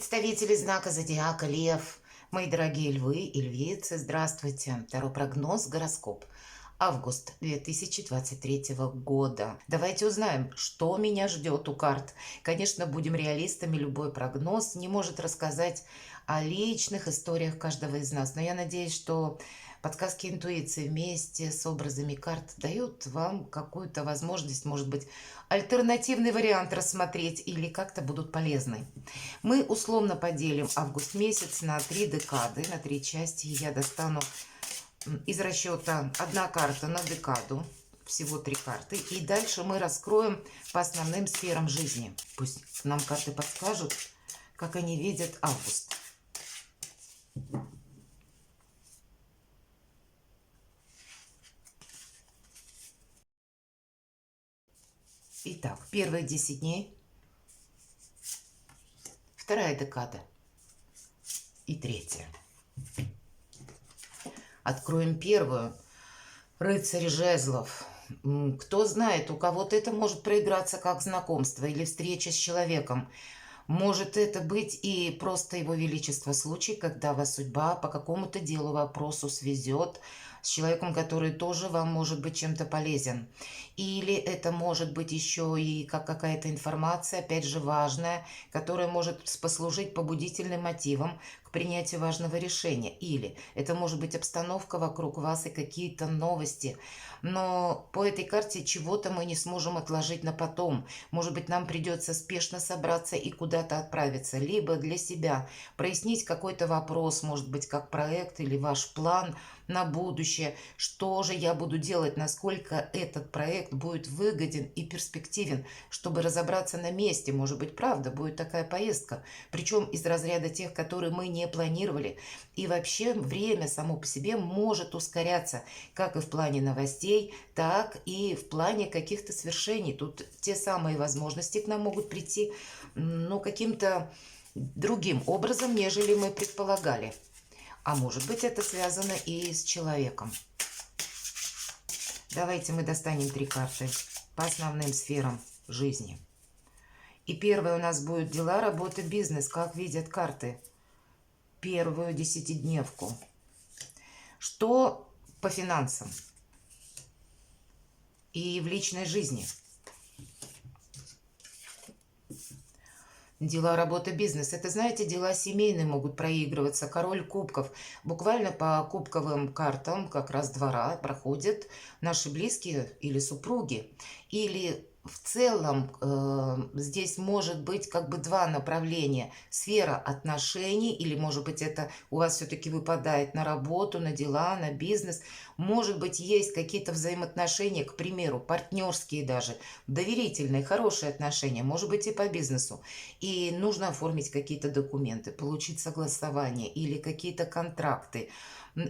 Представители знака зодиака Лев, мои дорогие львы и львицы, здравствуйте. Таро прогноз, гороскоп. Август 2023 года. Давайте узнаем, что меня ждет у карт. Конечно, будем реалистами, любой прогноз не может рассказать о личных историях каждого из нас. Но я надеюсь, что подсказки интуиции вместе с образами карт дают вам какую-то возможность, может быть, альтернативный вариант рассмотреть или как-то будут полезны. Мы условно поделим август месяц на 3 декады, на 3 части. Я достану из расчета одна карта на декаду, всего 3 карты. И дальше мы раскроем по основным сферам жизни. Пусть нам карты подскажут, как они видят август. Итак, первые 10 дней, вторая декада и третья. Откроем первую. Рыцарь жезлов. Кто знает, у кого-то это может проиграться как знакомство или встреча с человеком. Может это быть и просто его величество случай, когда вас судьба по какому-то делу, вопросу свезет с человеком, который тоже вам может быть чем-то полезен. Или это может быть еще и как какая-то информация, опять же важная, которая может послужить побудительным мотивом к принятию важного решения. Или это может быть обстановка вокруг вас и какие-то новости. Но по этой карте чего-то мы не сможем отложить на потом. Может быть, нам придется спешно собраться и куда-то отправиться. Либо для себя прояснить какой-то вопрос, может быть, как проект или ваш план на будущее. Что же я буду делать, насколько этот проект будет выгоден и перспективен, чтобы разобраться на месте. Может быть, правда, будет такая поездка. Причем из разряда тех, которые мы не планировали. И вообще время само по себе может ускоряться, как и в плане новостей, так и в плане каких-то свершений. Тут те самые возможности к нам могут прийти, но каким-то другим образом, нежели мы предполагали. А может быть, это связано и с человеком. Давайте мы достанем 3 карты по основным сферам жизни. И первое у нас будет дела, работа, бизнес. Как видят карты? Первую 10-дневку. Что по финансам и в личной жизни? Дела, работа, бизнес. Это, знаете, дела семейные могут проигрываться. Король кубков. Буквально по кубковым картам как раз двора проходят наши близкие или супруги. Или в целом здесь может быть как бы 2 направления. Сфера отношений, или может быть это у вас все-таки выпадает на работу, на дела, на бизнес. Может быть есть какие-то взаимоотношения, к примеру, партнерские даже, доверительные, хорошие отношения, может быть и по бизнесу. И нужно оформить какие-то документы, получить согласование или какие-то контракты.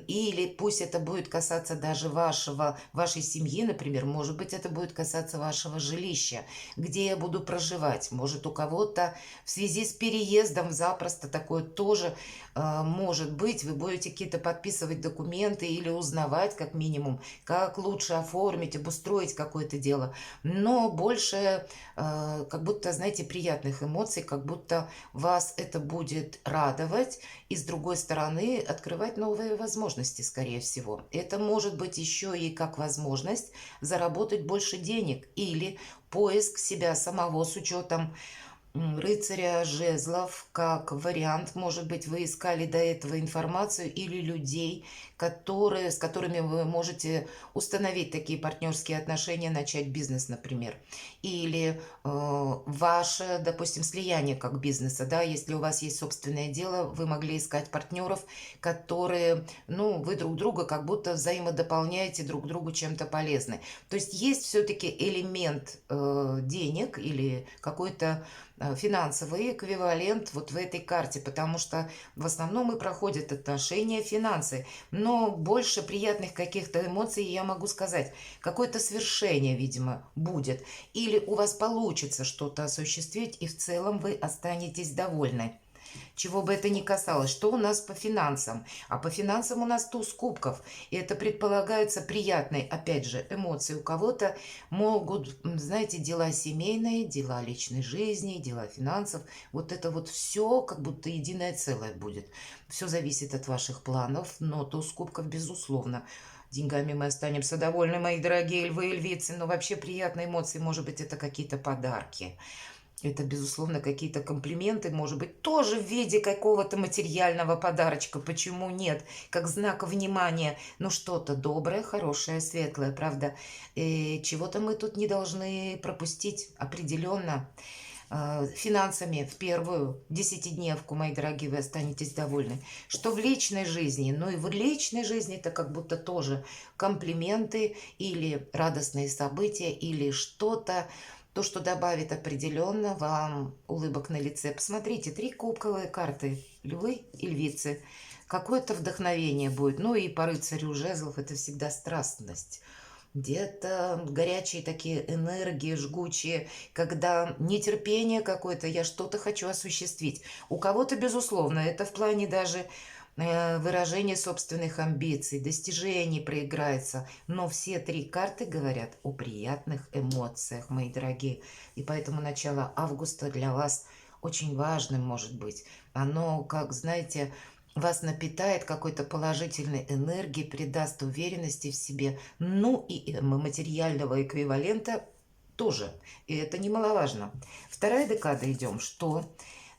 Или пусть это будет касаться даже вашей семьи, например, может быть, это будет касаться вашего жилища, где я буду проживать. Может, у кого-то в связи с переездом запросто такое тоже может быть. Вы будете какие-то подписывать документы или узнавать, как минимум, как лучше оформить, обустроить какое-то дело. Но больше как будто, знаете, приятных эмоций, как будто вас это будет радовать. И с другой стороны, открывать новые возможности, скорее всего. Это может быть еще и как возможность заработать больше денег или поиск себя самого с учетом рыцаря жезлов, как вариант. Может быть, вы искали до этого информацию или людей, с которыми вы можете установить такие партнерские отношения, начать бизнес, например. Или ваше, допустим, слияние как бизнеса. Да, если у вас есть собственное дело, вы могли искать партнеров, которые, ну, вы друг друга как будто взаимодополняете, друг другу чем-то полезны. То есть есть все-таки элемент денег или какой-то финансовый эквивалент вот в этой карте, потому что в основном и проходят отношения, финансы, но больше приятных каких-то эмоций, я могу сказать, какое-то свершение, видимо, будет, или у вас получится что-то осуществить, и в целом вы останетесь довольны. чего бы это ни касалось. Что у нас по финансам? А по финансам у нас туз кубков. И это предполагается приятной, опять же, эмоции. У кого-то могут, знаете, дела семейные, дела личной жизни, дела финансов. Вот это вот все как будто единое целое будет. Все зависит от ваших планов, но туз кубков, безусловно. Деньгами мы останемся довольны, мои дорогие львы и львицы, но вообще приятные эмоции, может быть, это какие-то подарки. Это, безусловно, какие-то комплименты, может быть, тоже в виде какого-то материального подарочка. Почему нет? Как знак внимания. Ну, что-то доброе, хорошее, светлое, правда? Чего-то мы тут не должны пропустить определенно. Финансами в первую десятидневку, мои дорогие, вы останетесь довольны. Что в личной жизни? Ну и в личной жизни это как будто тоже комплименты или радостные события, или что-то, то, что добавит определенно вам улыбок на лице. Посмотрите, 3 кубковые карты, львы и львицы. Какое-то вдохновение будет. Ну и по рыцарю жезлов это всегда страстность. Где-то горячие такие энергии, жгучие, когда нетерпение какое-то, я что-то хочу осуществить. У кого-то, безусловно, это в плане даже выражение собственных амбиций, достижений проиграется. Но все 3 карты говорят о приятных эмоциях, мои дорогие. И поэтому начало августа для вас очень важным может быть. Оно, как знаете, вас напитает какой-то положительной энергией, придаст уверенности в себе. Ну и материального эквивалента тоже. И это немаловажно. Вторая декада идем. Что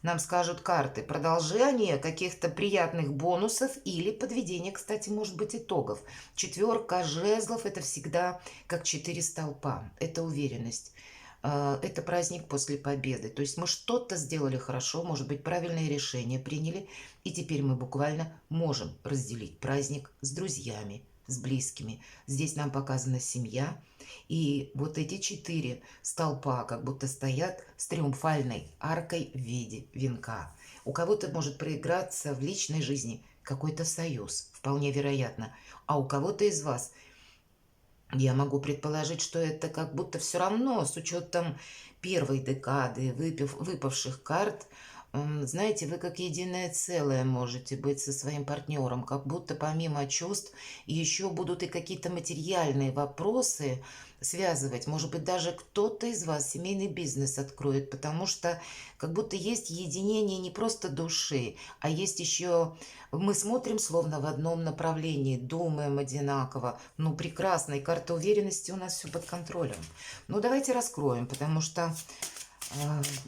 нам скажут карты? Продолжение каких-то приятных бонусов или подведение, кстати, может быть, итогов. 4 жезлов – это всегда как 4 столпа. Это уверенность. Это праздник после победы. То есть мы что-то сделали хорошо, может быть, правильное решение приняли, и теперь мы буквально можем разделить праздник с друзьями, с близкими. Здесь нам показана семья, и вот эти 4 столпа как будто стоят с триумфальной аркой в виде венка. У кого-то может проиграться в личной жизни какой-то союз, вполне вероятно, а у кого-то из вас я могу предположить, что это как будто все равно, с учетом первой декады выпавших карт, знаете, вы как единое целое можете быть со своим партнером, как будто помимо чувств еще будут и какие-то материальные вопросы связывать. Может быть, даже кто-то из вас семейный бизнес откроет, потому что как будто есть единение не просто души, а есть еще... Мы смотрим словно в одном направлении, думаем одинаково. Ну, прекрасно, и карта уверенности у нас все под контролем. Ну, давайте раскроем, потому что,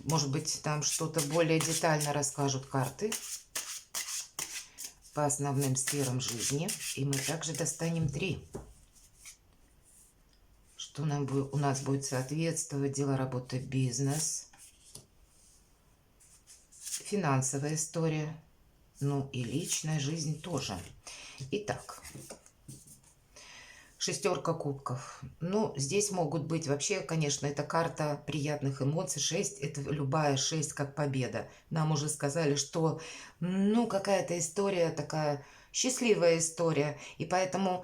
может быть, там что-то более детально расскажут карты по основным сферам жизни. И мы также достанем 3. Что у нас будет соответствовать: дело, работа, бизнес, финансовая история, ну и личная жизнь тоже. Итак, 6 кубков. Ну, здесь могут быть вообще, конечно, это карта приятных эмоций. 6, это любая 6 как победа. Нам уже сказали, что, ну, какая-то история такая... Счастливая история, и поэтому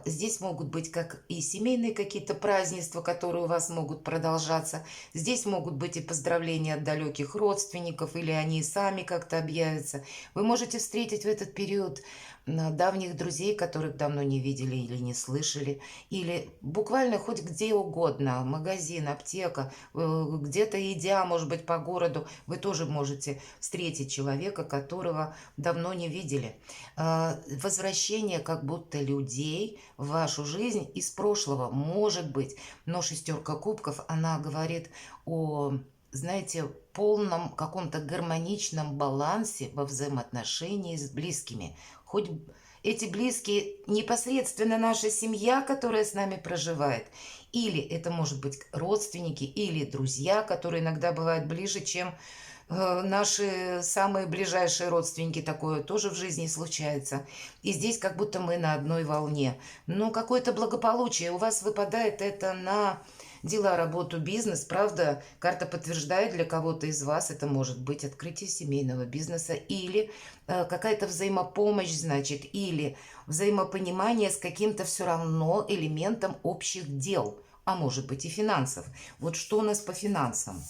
здесь могут быть как и семейные какие-то празднества, которые у вас могут продолжаться. Здесь могут быть и поздравления от далеких родственников, или они сами как-то объявятся. Вы можете встретить в этот период давних друзей, которых давно не видели или не слышали, или буквально хоть где угодно, магазин, аптека, где-то идя, может быть, по городу, вы тоже можете встретить человека, которого давно не видели. Возвращение как будто людей в вашу жизнь из прошлого может быть, но 6 кубков, она говорит о, знаете, полном каком-то гармоничном балансе во взаимоотношении с близкими. Хоть эти близкие непосредственно наша семья, которая с нами проживает, или это может быть родственники или друзья, которые иногда бывают ближе, чем наши самые ближайшие родственники. Такое тоже в жизни случается. И здесь как будто мы на одной волне. Но какое-то благополучие у вас выпадает это на дела, работу, бизнес. Правда, карта подтверждает, для кого-то из вас это может быть открытие семейного бизнеса или какая-то взаимопомощь, значит, или взаимопонимание с каким-то все равно элементом общих дел, а может быть и финансов. Вот что у нас по финансам?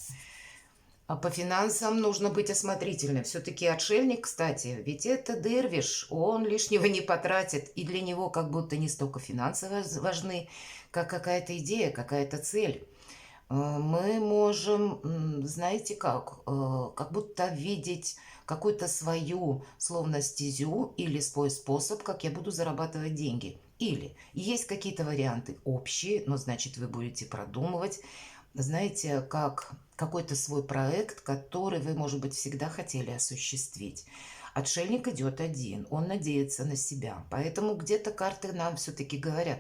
А по финансам нужно быть осмотрительным. Все-таки отшельник, кстати, ведь это дервиш, он лишнего не потратит, и для него как будто не столько финансы важны, как какая-то идея, какая-то цель. Мы можем, знаете как будто видеть какую-то свою, словно стезю или свой способ, как я буду зарабатывать деньги. Или есть какие-то варианты общие, но значит вы будете продумывать, знаете, как какой-то свой проект, который вы, может быть, всегда хотели осуществить. Отшельник идет один, он надеется на себя. Поэтому где-то карты нам все-таки говорят: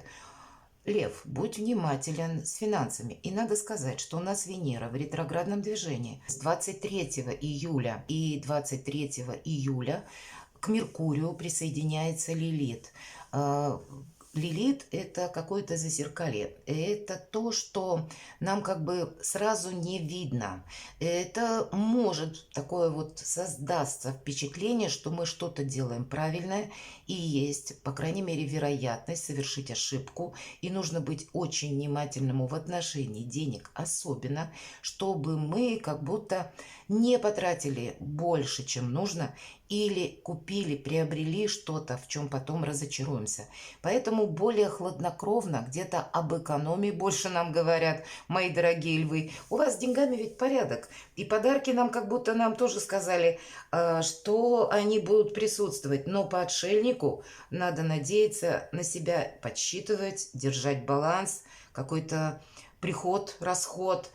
Лев, будь внимателен с финансами. И надо сказать, что у нас Венера в ретроградном движении с 23 июля и 23 июля к Меркурию присоединяется Лилит. Лилит – это какое-то зазеркалье. Это то, что нам как бы сразу не видно. Это может такое вот создаться впечатление, что мы что-то делаем правильное, и есть, по крайней мере, вероятность совершить ошибку. И нужно быть очень внимательным в отношении денег, особенно, чтобы мы как будто не потратили больше, чем нужно, или купили, приобрели что-то, в чем потом разочаруемся. Поэтому более хладнокровно, где-то об экономии больше нам говорят, мои дорогие львы. У вас с деньгами ведь порядок. И подарки нам как будто нам тоже сказали, что они будут присутствовать. Но по отшельнику надо надеяться на себя, подсчитывать, держать баланс, какой-то приход, расход,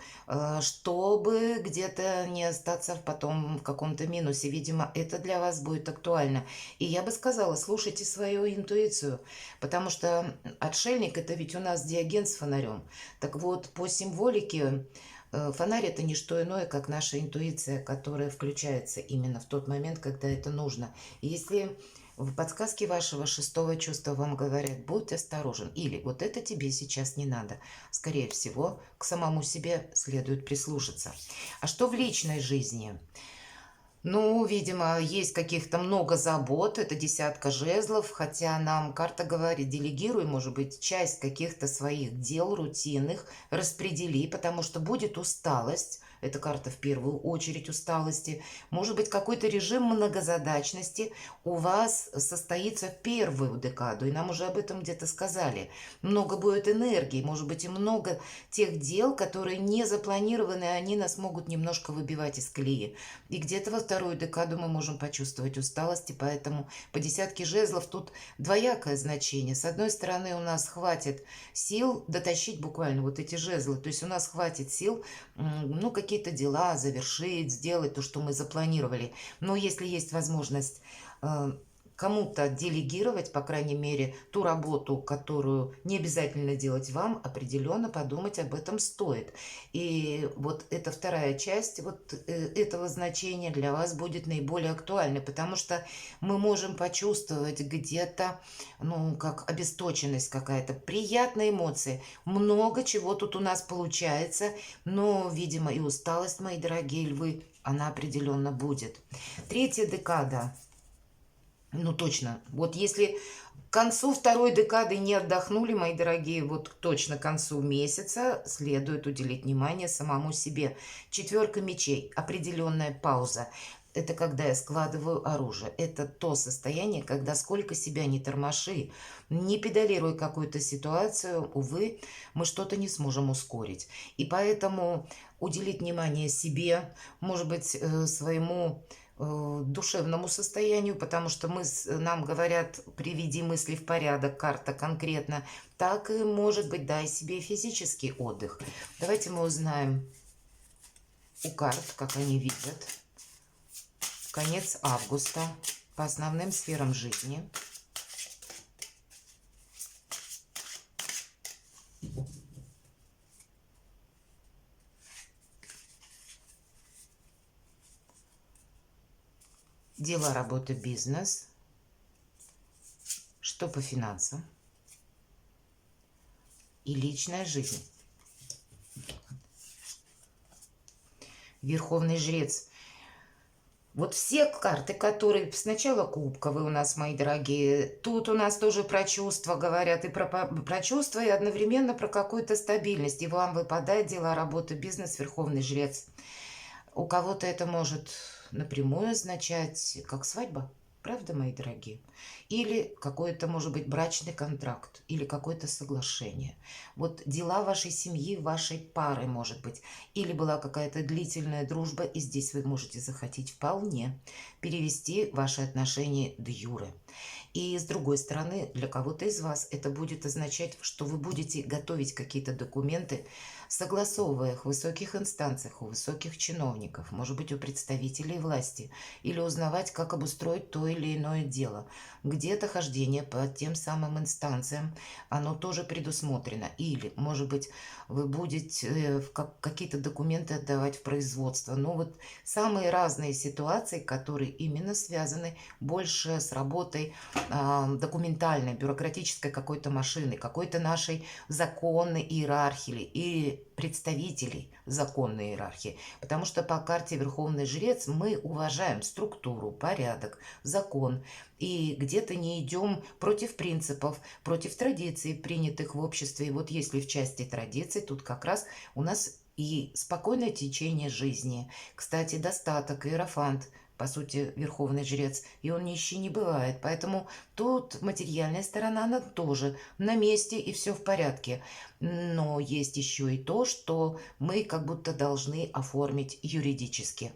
чтобы где-то не остаться потом в каком-то минусе. Видимо, это для вас будет актуально. И я бы сказала, слушайте свою интуицию, потому что отшельник – это ведь у нас Диоген с фонарем. Так вот, по символике фонарь – это не что иное, как наша интуиция, которая включается именно в тот момент, когда это нужно. И если в подсказке вашего шестого чувства вам говорят: будь осторожен, или вот это тебе сейчас не надо, скорее всего, к самому себе следует прислушаться. А что в личной жизни? Ну, видимо, есть каких-то много забот, это десятка жезлов, хотя нам карта говорит: делегируй, может быть, часть каких-то своих дел рутинных, распредели, потому что будет усталость. Это карта в первую очередь усталости. Может быть, какой-то режим многозадачности у вас состоится в первую декаду, и нам уже об этом где-то сказали. Много будет энергии, может быть, и много тех дел, которые не запланированы, они нас могут немножко выбивать из колеи. И где-то во вторую декаду мы можем почувствовать усталость, и поэтому по десятке жезлов тут двоякое значение. С одной стороны, у нас хватит сил дотащить буквально вот эти жезлы, то есть у нас хватит сил, ну, какие-то дела завершить, сделать то, что мы запланировали. Но если есть возможность кому-то делегировать, по крайней мере, ту работу, которую не обязательно делать вам, определенно подумать об этом стоит. И вот эта вторая часть вот этого значения для вас будет наиболее актуальной, потому что мы можем почувствовать где-то, ну, как обесточенность какая-то, приятные эмоции. Много чего тут у нас получается, но, видимо, и усталость, мои дорогие львы, она определенно будет. Третья декада. Ну, точно. Вот если к концу второй декады не отдохнули, мои дорогие, вот точно к концу месяца следует уделить внимание самому себе. Четверка мечей. Определенная пауза. Это когда я складываю оружие. Это то состояние, когда сколько себя не тормоши, не педалируя какую-то ситуацию, увы, мы что-то не сможем ускорить. И поэтому уделить внимание себе, может быть, своему душевному состоянию, потому что нам говорят: приведи мысли в порядок, карта конкретно, так и, может быть, дай себе физический отдых. Давайте мы узнаем у карт, как они видят конец августа по основным сферам жизни. Дела, работа, бизнес. Что по финансам? И личная жизнь. Верховный жрец. Вот все карты, которые сначала кубковые у нас, мои дорогие, тут у нас тоже про чувства говорят, и про чувства, и одновременно про какую-то стабильность. И вам выпадает дела, работа, бизнес, верховный жрец. У кого-то это может напрямую означать как свадьба, правда, мои дорогие? Или какой-то, может быть, брачный контракт, или какое-то соглашение. Вот дела вашей семьи, вашей пары, может быть. Или была какая-то длительная дружба, и здесь вы можете захотеть вполне перевести ваши отношения де юре. И с другой стороны, для кого-то из вас это будет означать, что вы будете готовить какие-то документы, согласовывая их в высоких инстанциях, у высоких чиновников, может быть, у представителей власти, или узнавать, как обустроить то или иное дело. Где-то хождение по тем самым инстанциям, оно тоже предусмотрено. Или, может быть, вы будете какие-то документы отдавать в производство. Ну вот самые разные ситуации, которые именно связаны больше с работой документальной, бюрократической какой-то машины, какой-то нашей законной иерархии и представителей законной иерархии. Потому что по карте Верховный Жрец мы уважаем структуру, порядок, закон. И где-то не идем против принципов, против традиций, принятых в обществе. И вот если в части традиций, тут как раз у нас и спокойное течение жизни. Кстати, достаток, иерофант, по сути, верховный жрец, и он нищий не бывает. Поэтому тут материальная сторона, она тоже на месте, и все в порядке. Но есть еще и то, что мы как будто должны оформить юридически.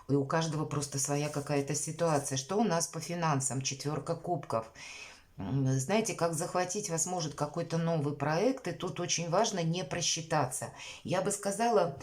И у каждого просто своя какая-то ситуация. Что у нас по финансам? Четверка кубков. Знаете, как захватить вас может какой-то новый проект, и тут очень важно не просчитаться. Я бы сказала,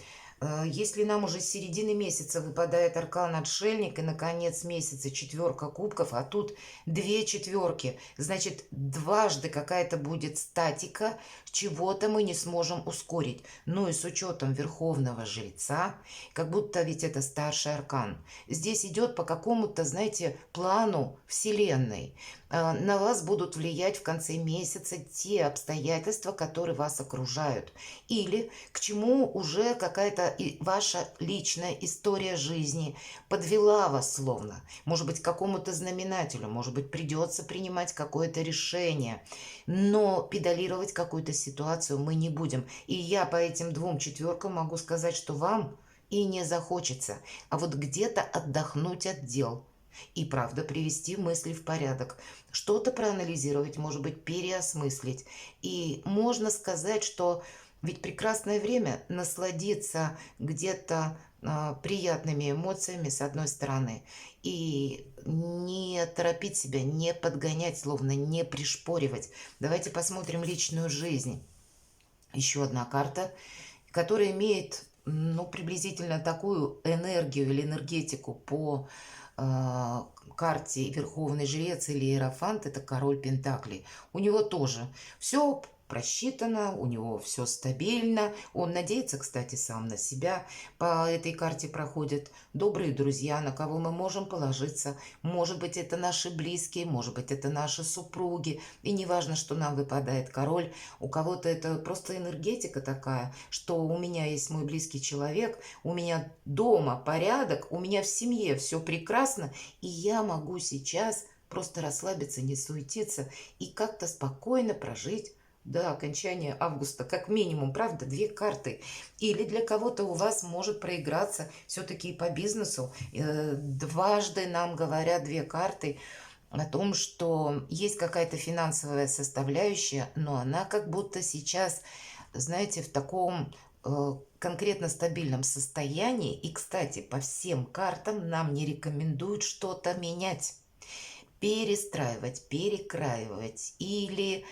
если нам уже с середины месяца выпадает аркан отшельник, и на конец месяца четверка кубков, а тут две четверки, значит, дважды какая-то будет статика, чего-то мы не сможем ускорить. Ну и с учетом верховного жреца, как будто ведь это старший аркан. Здесь идет по какому-то, знаете, плану Вселенной. На вас будут влиять в конце месяца те обстоятельства, которые вас окружают. Или к чему уже какая-то ваша личная история жизни подвела вас словно. Может быть, к какому-то знаменателю, может быть, придется принимать какое-то решение. Но педалировать какую-то ситуацию мы не будем. И я по этим двум четверкам могу сказать, что вам и не захочется, а вот где-то отдохнуть от дел. И правда привести мысли в порядок, что-то проанализировать, может быть, переосмыслить. И можно сказать, что ведь прекрасное время насладиться где-то приятными эмоциями с одной стороны и не торопить себя, не подгонять, словно не пришпоривать. Давайте посмотрим личную жизнь. Еще одна карта, которая имеет, ну, приблизительно такую энергию или энергетику по карте Верховный Жрец или Иерофант, это король Пентаклей. У него тоже все просчитано, у него все стабильно. Он надеется, кстати, сам на себя. По этой карте проходят добрые друзья, на кого мы можем положиться. Может быть, это наши близкие, может быть, это наши супруги. И не важно, что нам выпадает король. У кого-то это просто энергетика такая, что у меня есть мой близкий человек, у меня дома порядок, у меня в семье все прекрасно, и я могу сейчас просто расслабиться, не суетиться и как-то спокойно прожить до окончания августа, как минимум, правда, две карты. Или для кого-то у вас может проиграться все-таки и по бизнесу. Дважды нам говорят две карты о том, что есть какая-то финансовая составляющая, но она как будто сейчас, знаете, в таком конкретно стабильном состоянии. И, кстати, по всем картам нам не рекомендуют что-то менять, перестраивать, перекраивать или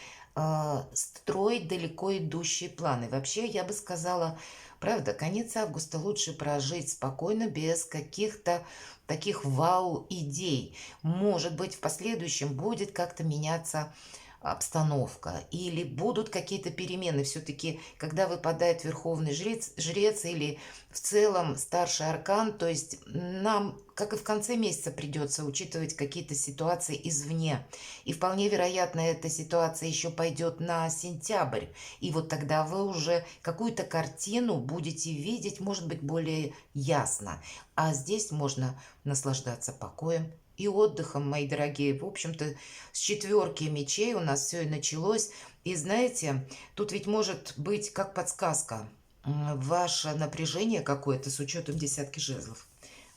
строить далеко идущие планы. Вообще, я бы сказала, правда, конец августа лучше прожить спокойно, без каких-то таких вау-идей. Может быть, в последующем будет как-то меняться обстановка или будут какие-то перемены. Все-таки, когда выпадает верховный жрец или в целом старший аркан, то есть нам, как и в конце месяца, придется учитывать какие-то ситуации извне. И вполне вероятно, эта ситуация еще пойдет на сентябрь. И вот тогда вы уже какую-то картину будете видеть, может быть, более ясно. А здесь можно наслаждаться покоем и отдыхом, мои дорогие. В общем-то, с четверки мечей у нас все и началось. И знаете, тут ведь может быть как подсказка. ваше напряжение какое-то с учетом десятки жезлов,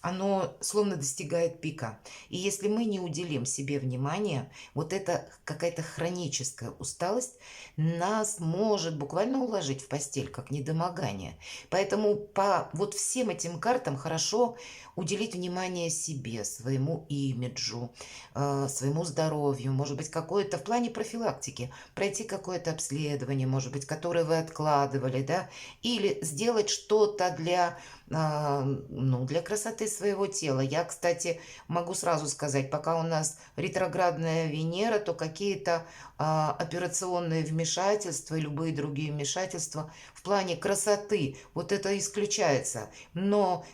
оно словно достигает пика. И если мы не уделим себе внимания, вот эта какая-то хроническая усталость нас может буквально уложить в постель, как недомогание. Поэтому по вот всем этим картам хорошо уделить внимание себе, своему имиджу, своему здоровью, может быть, какое-то в плане профилактики, пройти какое-то обследование, может быть, которое вы откладывали, да, или сделать что-то ну, для красоты своего тела. Я, кстати, могу сразу сказать, пока у нас ретроградная Венера, то какие-то операционные вмешательства, любые другие вмешательства в плане красоты, вот это исключается. Но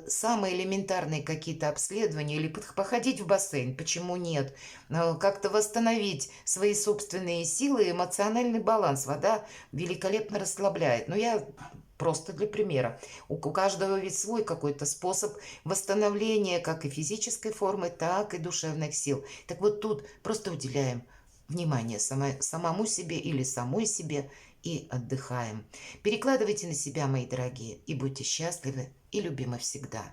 самые элементарные какие-то обследования или походить в бассейн, почему нет? Как-то восстановить свои собственные силы, эмоциональный баланс. Вода великолепно расслабляет. Но я просто для примера. У каждого ведь свой какой-то способ восстановления как и физической формы, так и душевных сил. Так вот тут просто уделяем внимание самому себе или самой себе и отдыхаем. Перекладывайте на себя, мои дорогие, и будьте счастливы и любимы всегда.